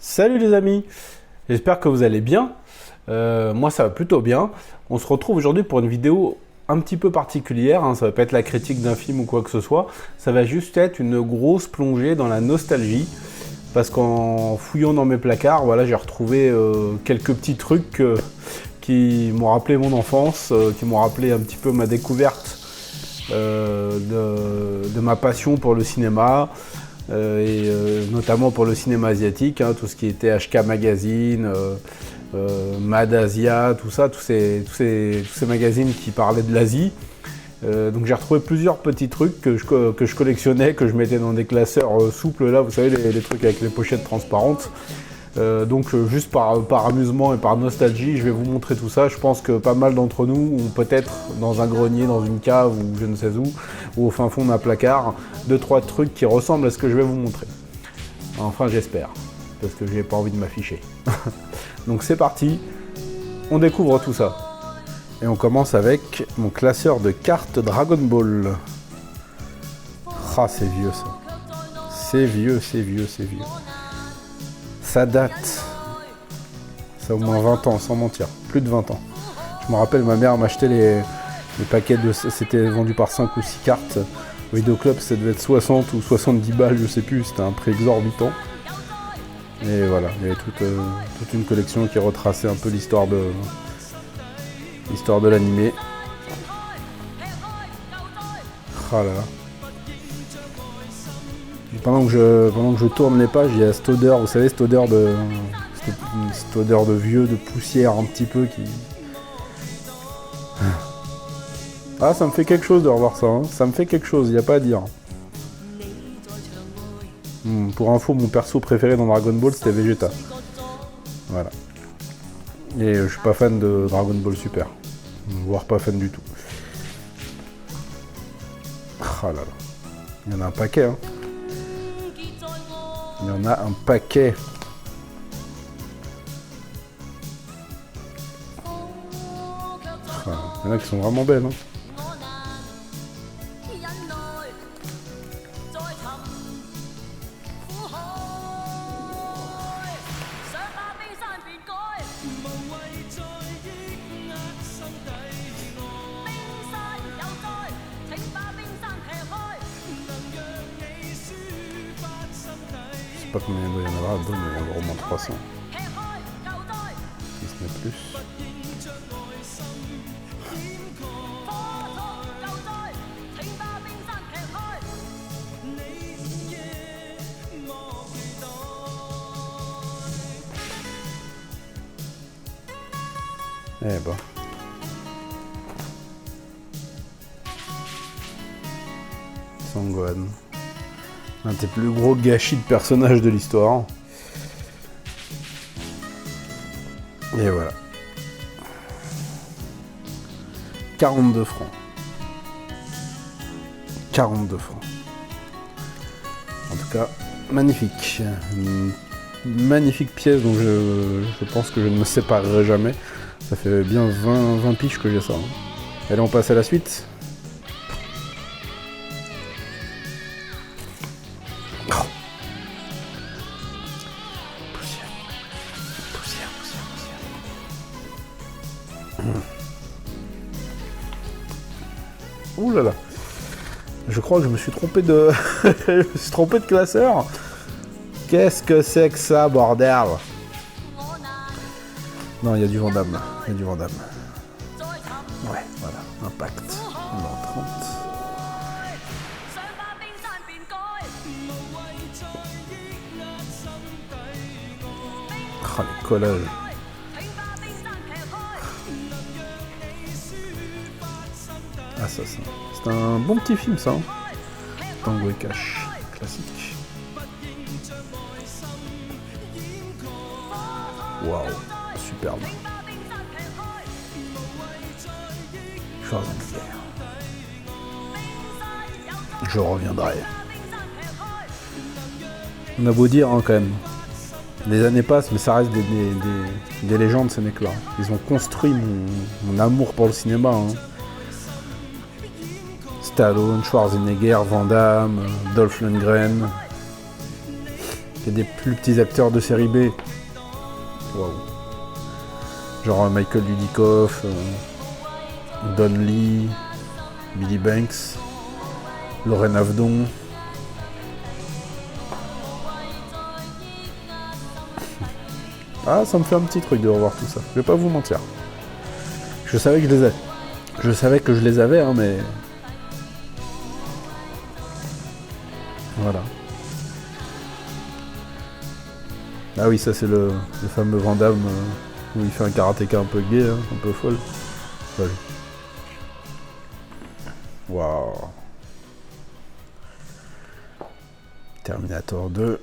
Salut les amis, j'espère que vous allez bien. Moi ça va plutôt bien. On se retrouve aujourd'hui pour une vidéo un petit peu particulière, hein. Ça va pas être la critique d'un film ou quoi que ce soit. Ça va juste être une grosse plongée dans la nostalgie. Parce qu'en fouillant dans mes placards, voilà, j'ai retrouvé quelques petits trucs qui m'ont rappelé mon enfance, qui m'ont rappelé un petit peu ma découverte de ma passion pour le cinéma. Notamment pour le cinéma asiatique, hein, tout ce qui était HK Magazine, Mad Asia, tout ça, tous ces magazines qui parlaient de l'Asie. Donc j'ai retrouvé plusieurs petits trucs que je collectionnais, que je mettais dans des classeurs souples, là, vous savez, les trucs avec les pochettes transparentes. Juste par amusement et par nostalgie, je vais vous montrer tout ça. Je pense que pas mal d'entre nous ont peut-être dans un grenier, dans une cave ou je ne sais où, ou au fin fond d'un placard, 2-3 trucs qui ressemblent à ce que je vais vous montrer. Enfin j'espère, parce que j'ai pas envie de m'afficher. Donc c'est parti, on découvre tout ça. Et on commence avec mon classeur de cartes Dragon Ball. Ah c'est vieux ça. C'est vieux. Ça date. Ça a au moins 20 ans, sans mentir. Plus de 20 ans. Je me rappelle, ma mère m'achetait les paquets de... C'était vendu par 5 ou 6 cartes. Au Vidéoclub, ça devait être 60 ou 70 balles, je sais plus. C'était un prix exorbitant. Et voilà, il y avait toute une collection qui retraçait un peu l'histoire de l'animé. Ah là là. Pendant que je tourne les pages, il y a cette odeur, vous savez, cette odeur de vieux, de poussière un petit peu qui... Ah, ça me fait quelque chose de revoir ça, hein. Ça me fait quelque chose, il n'y a pas à dire. Pour info, mon perso préféré dans Dragon Ball, c'était Vegeta. Voilà. Et je suis pas fan de Dragon Ball Super. Voire pas fan du tout. Ah là là. Il y en a un paquet, hein. Il y en a un paquet. Il y en a qui sont vraiment belles, hein. Je sais pas combien il doit y en avoir dedans, mais il y en a au moins 300. Si ce n'est plus. Eh ben. Sangohan. Un des plus gros gâchis de personnages de l'histoire. Et voilà. 42 francs. 42 francs. En tout cas, magnifique. Une magnifique pièce dont je pense que je ne me séparerai jamais. Ça fait bien 20 piges que j'ai ça. Allez, on passe à la suite. Ouh là là. Je crois que je me suis trompé de... je me suis trompé de classeur. Qu'est-ce que c'est que ça, bordel? Non, il y a du Vandame. Il y a du Vandame. Ouais, voilà. Impact. Numéro 30. Oh, les collages. Ah, ça. C'est un bon petit film, ça. Hein. Tango et Cash. Classique. Waouh. Superbe. Schwarzenegger. Je reviendrai. On a beau dire, hein, quand même. Les années passent, mais ça reste des légendes, ces mecs-là. Ils ont construit mon amour pour le cinéma. Hein. Stallone, Schwarzenegger, Van Damme, Dolph Lundgren. Il y a plus petits acteurs de série B. Waouh. Genre Michael Dudikoff, Don Lee, Billy Banks, Lorraine Avedon. Ah, ça me fait un petit truc de revoir tout ça. Je vais pas vous mentir. Je savais que je les avais. Je savais que je les avais, hein, mais... Voilà. Ah oui, ça c'est le fameux Van Damme où il fait un karatéka un peu gay, hein, un peu folle. Voilà. Waouh. Terminator 2.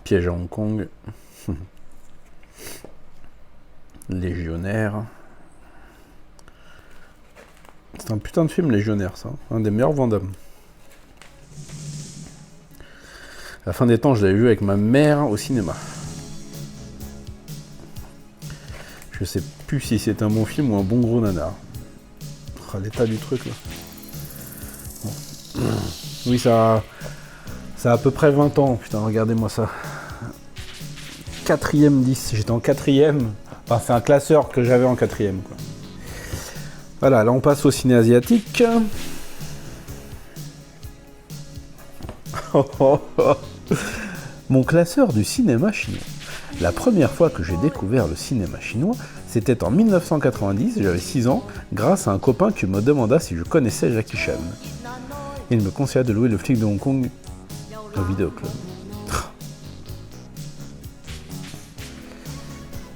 Piège à Hong Kong. Légionnaire. C'est un putain de film, Légionnaire, ça. Un des meilleurs Van Damme. La fin des temps, je l'avais vu avec ma mère au cinéma. Je sais plus si c'est un bon film ou un bon gros nanar. Oh, l'état du truc, là. Bon. Oui, ça a à peu près 20 ans. Putain, regardez-moi ça. 4ème 10. J'étais en 4ème. Enfin, c'est un classeur que j'avais en 4ème, quoi. Voilà, là on passe au ciné asiatique. Mon classeur du cinéma chinois. La première fois que j'ai découvert le cinéma chinois, c'était en 1990, j'avais 6 ans, grâce à un copain qui me demanda si je connaissais Jackie Chan. Il me conseilla de louer Le Flic de Hong Kong au vidéoclub.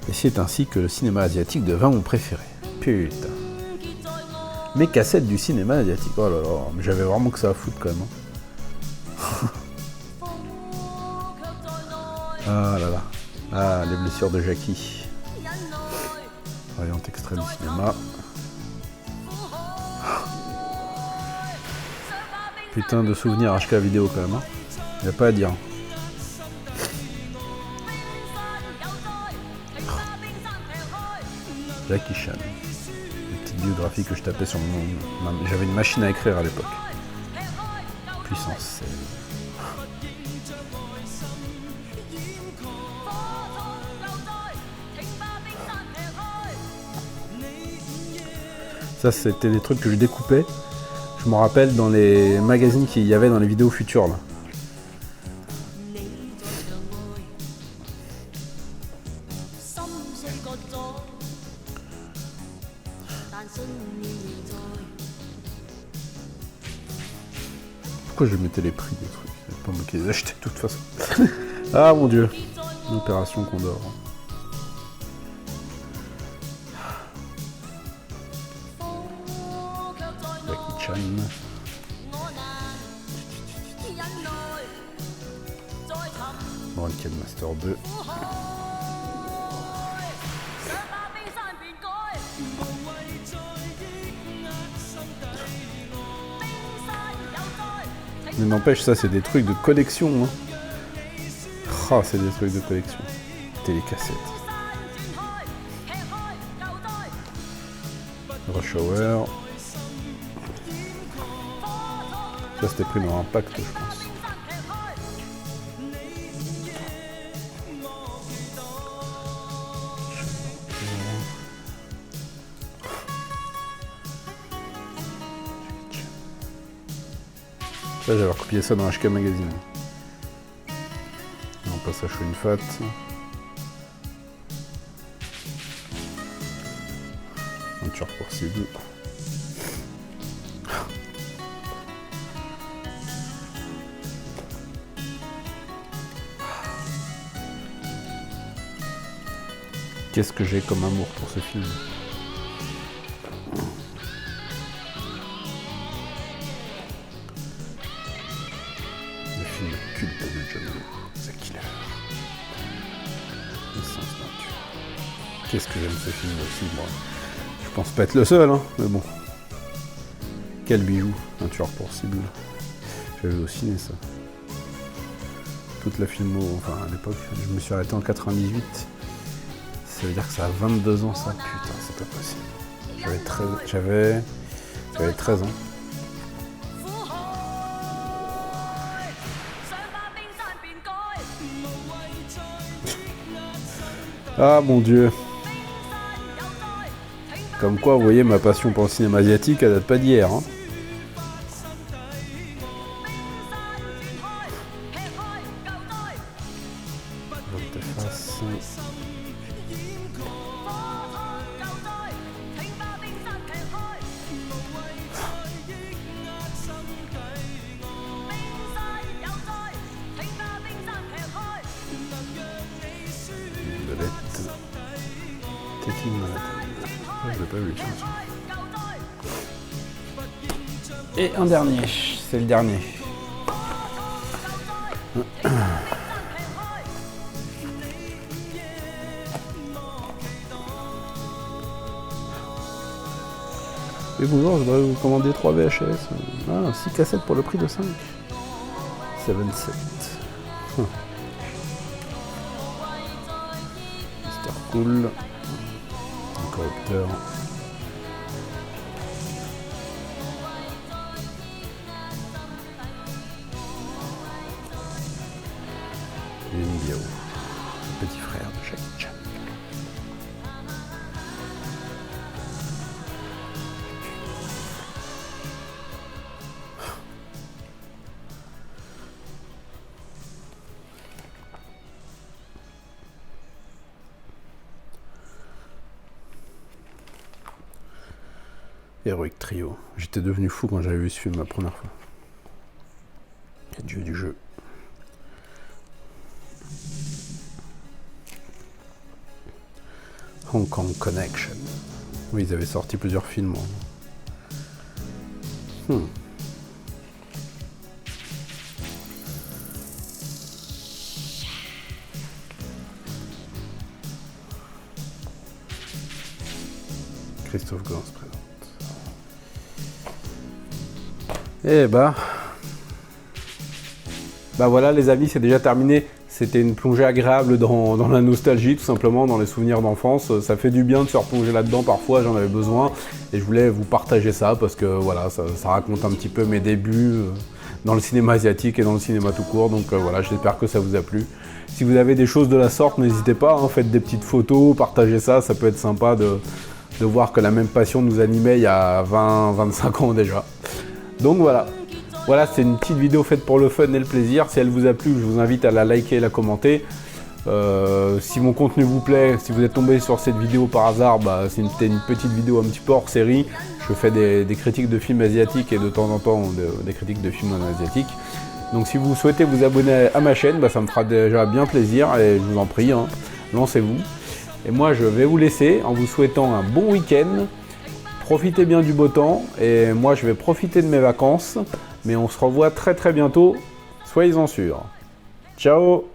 Et c'est ainsi que le cinéma asiatique devint mon préféré. Putain. Mes cassettes du cinéma asiatique. Oh là là, mais j'avais vraiment que ça à foutre quand même. Ah là là. Ah, les blessures de Jackie. Variante extrait du cinéma. Putain de souvenirs HK vidéo quand même. Hein. Y a pas à dire. Jackie Chan. Une petite biographie que je tapais sur mon... J'avais une machine à écrire à l'époque. Puissance. Ça, c'était des trucs que je découpais. Je me rappelle dans les magazines qu'il y avait dans les vidéos futures, là. Pourquoi je mettais les prix des trucs? C'est pas moi qui les achetais de toute façon. Ah mon dieu. L'opération Condor. Jackie Chan. Mortal Master 2. Mais n'empêche, ça c'est des trucs de collection. Hein. Ah, c'est des trucs de collection. Télécassette. Rush Hour. Ça c'était pris dans Impact, je pense. Ça, j'avais recopié ça dans HK Magazine. On passe à Chouine Fat. Un tueur pour cible. Qu'est-ce que j'ai comme amour pour ce film? Le film culte de John Woo, The Killer. Essence nature. Qu'est-ce que j'aime ce film aussi, moi. Je pense pas être le seul, hein, mais bon. Quel bijou, un tueur pour cible. J'avais au ciné ça. Toute la filmo, enfin à l'époque, je me suis arrêté en 98. Ça veut dire que ça a 22 ans ça, putain, c'est pas possible. J'avais 13 ans. Ah mon Dieu. Comme quoi, vous voyez, ma passion pour le cinéma asiatique, elle date pas d'hier. Hein. Je l'ai pas vu. Et un dernier, c'est le dernier. Et bonjour, je voudrais vous commander 3 VHS. Ah, 6 cassettes pour le prix de 5. 7-7. Mister Cool. Un corrupteur. Et une Biao. Le petit frère de Jackie Chan. Heroic Trio. J'étais devenu fou quand j'avais vu ce film la première fois. Le dieu du jeu. Hong Kong Connection. Oui, ils avaient sorti plusieurs films. Christophe Gans se présente. Et bah voilà les amis, c'est déjà terminé. C'était une plongée agréable dans la nostalgie, tout simplement, dans les souvenirs d'enfance. Ça fait du bien de se replonger là-dedans parfois, j'en avais besoin. Et je voulais vous partager ça parce que voilà, ça raconte un petit peu mes débuts dans le cinéma asiatique et dans le cinéma tout court. Donc voilà, j'espère que ça vous a plu. Si vous avez des choses de la sorte, n'hésitez pas, hein, faites des petites photos, partagez ça, ça peut être sympa de voir que la même passion nous animait il y a 20-25 ans déjà. Donc voilà. Voilà, c'est une petite vidéo faite pour le fun et le plaisir. Si elle vous a plu, je vous invite à la liker et la commenter. Si mon contenu vous plaît, si vous êtes tombé sur cette vidéo par hasard, c'est une petite vidéo un petit peu hors série. Je fais des critiques de films asiatiques et de temps en temps des critiques de films non asiatiques. Donc si vous souhaitez vous abonner à ma chaîne, ça me fera déjà bien plaisir et je vous en prie, hein, lancez-vous. Et moi je vais vous laisser en vous souhaitant un bon week-end. Profitez bien du beau temps et moi je vais profiter de mes vacances. Mais on se revoit très très bientôt, soyez-en sûrs. Ciao!